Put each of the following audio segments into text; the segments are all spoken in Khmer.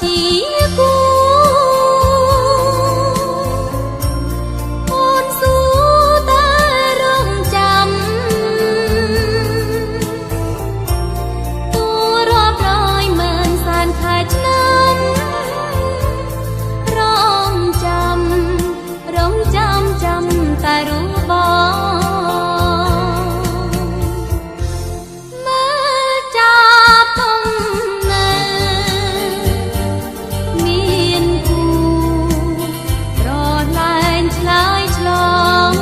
ជាគូអូនសួរតែរងចាំទូរាប់រយម៉ឺនសែនខែឆ្នាំរងចាំចាំតែរូបបងមើលចាប់ធំណាមានគូប្រឡែងឆ្លើយឆ្លង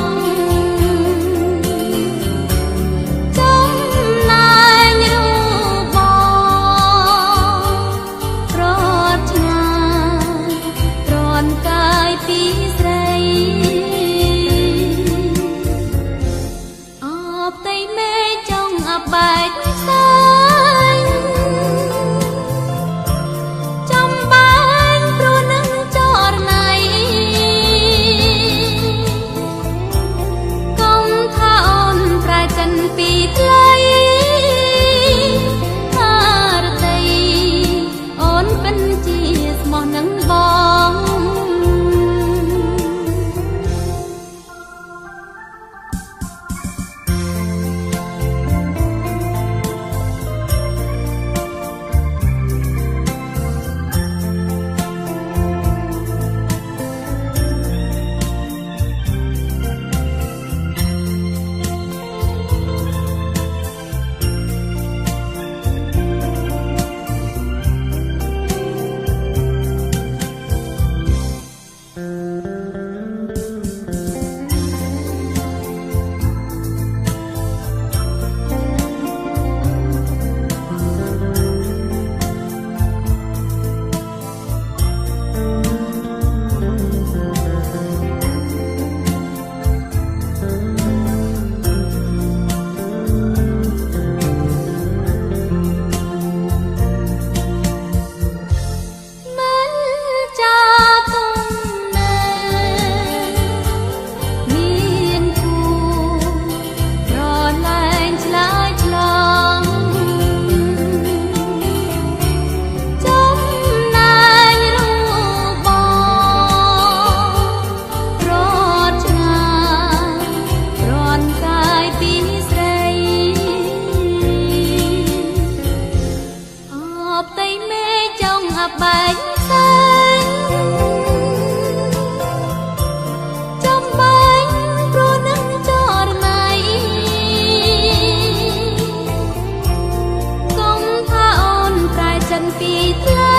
ចំណែងរូបបងប្រឆ្ងាយទ្រាំកាយពីស្រីបែកផ្សាយចំបែងព្រោះនឹងចរណៃកុំថាអូនប្រែចិនពីថ្លៃថារតីអូនពិនជាស្មោះនឹងបងបែកផ្សាយចំបែងព្រោះនឹងចរណៃកុំថាអូនប្រែចិនពីថ្លៃ